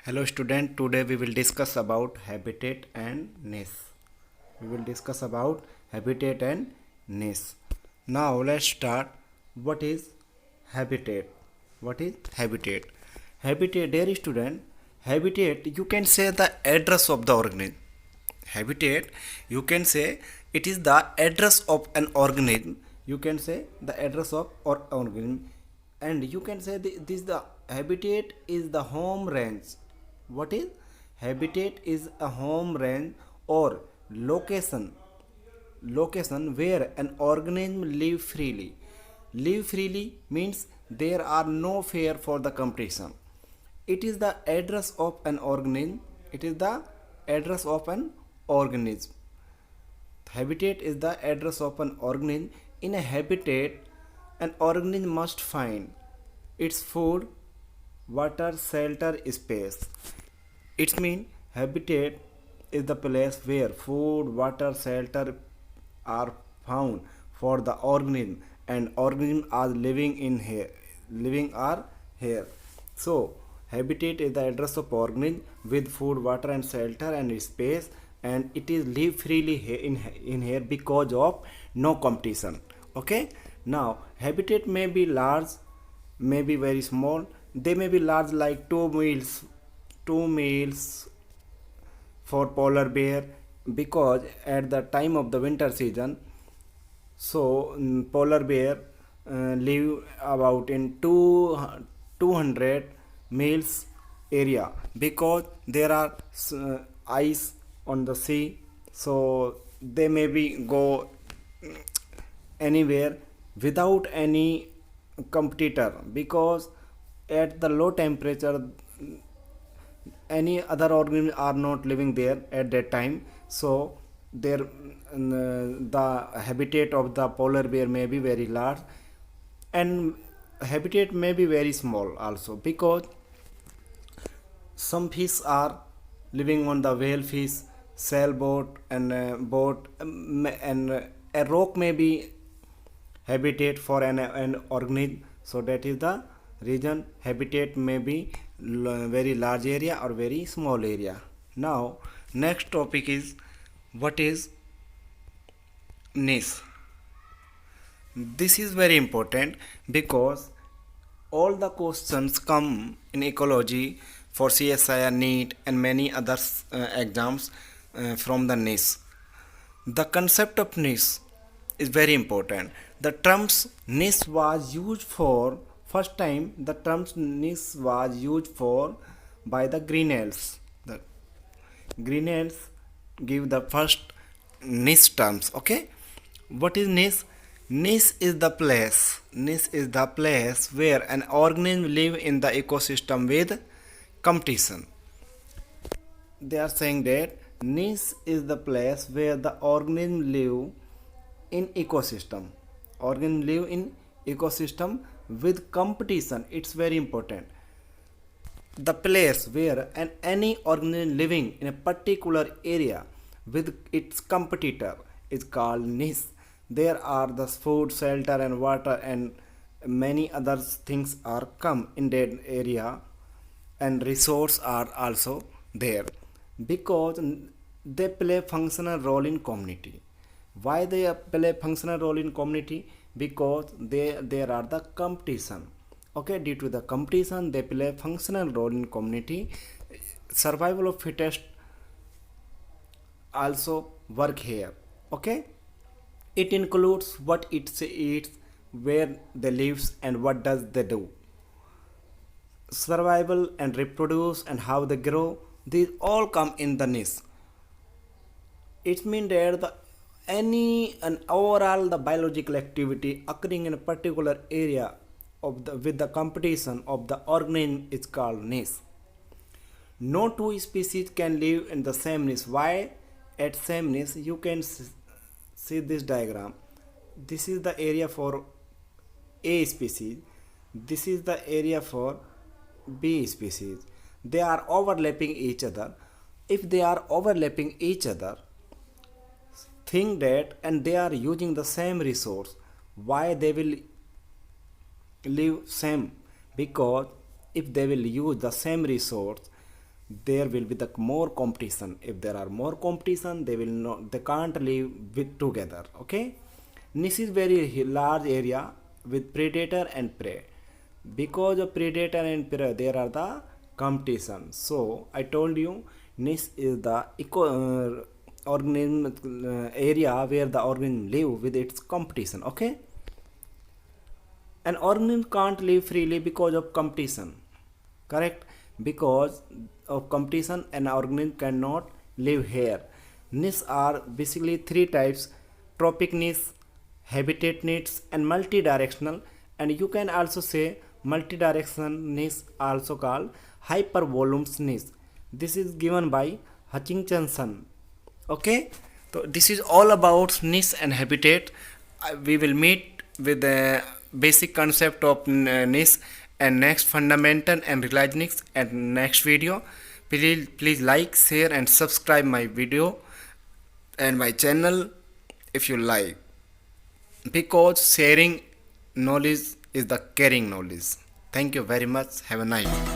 Hello student, today we will discuss about habitat and niche. We will discuss about habitat and niche. Now let's start. What is habitat? What is habitat? Habitat, dear student, habitat you can say the address of the organism. Habitat you can say it is the address of an organism. You can say the address of or organism, and you can say this the habitat is the home range. What is habitat? Is a home range or location where an organism live freely means there are no fear for the competition. It is the address of an organism. It is the address of an organism. Habitat is the address of an organism. In a habitat, an organism must find its food, water, shelter, space. It means habitat is the place where food, water, shelter are found for the organism, and organisms are living in here. Living are here. So habitat is the address of organism with food, water, and shelter and space, and it is live freely here in here because of no competition. Okay. Now habitat may be large, may be very small. They may be large like two meals for polar bear, because at the time of the winter season, so polar bear live about in 200 miles area, because there are ice on the sea, so they maybe go anywhere without any competitor, because at the low temperature any other organisms are not living there at that time. So their the habitat of the polar bear may be very large, and habitat may be very small also, because some fish are living on the whale fish, sailboat, and boat, and a rock may be habitat for an organism. So that is the reason habitat may be very large area or very small area. Now next topic is what is niche. This is very important because all the questions come in ecology for CSIR, NEET, and many other exams from the niche. The concept of niche is very important. The terms niche was used for first time. The terms niche was used for by the Grinnells. The Grinnells give the first niche terms. Okay, what is niche? Niche is the place. Niche is the place where an organism live in the ecosystem with competition. They are saying that niche is the place where the organism live in ecosystem. Organism live in ecosystem with competition. It's very important. The place where any organism living in a particular area with its competitor is called niche. There are the food, shelter, and water, and many other things are come in that area, and resources are also there, because they play functional role in community. Why they play functional role in community? Because there are the competition. Okay, due to the competition they play functional role in community. Survival of fittest also work here. Okay, it includes what it eats, where they lives, and what does they do. Survival and reproduce and how they grow, these all come in the niche. It means that the any and overall the biological activity occurring in a particular area of the with the competition of the organism is called niche. No two species can live in the same niche. Why? At same niche you can see this diagram. This is the area for A species. This is the area for B species. They are overlapping each other. If they are overlapping each other, think that, and they are using the same resource, why they will live same? Because if they will use the same resource, there will be the more competition. If there are more competition, they can't live with together. Okay, niche is very large area with predator and prey. Because of predator and prey, there are the competition. So I told you, niche is the organism area where the organism live with its competition. Okay, an organism can't live freely because of competition. Correct? Because of competition, an organism cannot live here. Niches are basically three types: tropic niche, habitat niche, and multidirectional. And you can also say multidirectional niche, also called hypervolumes niche. This is given by Hutchinson. Okay, so this is all about niche and habitat. We will meet with the basic concept of niche and next fundamental and realize niche and next video. Please like, share and subscribe my video and my channel if you like, because sharing knowledge is the caring knowledge. Thank you very much. Have a nice day.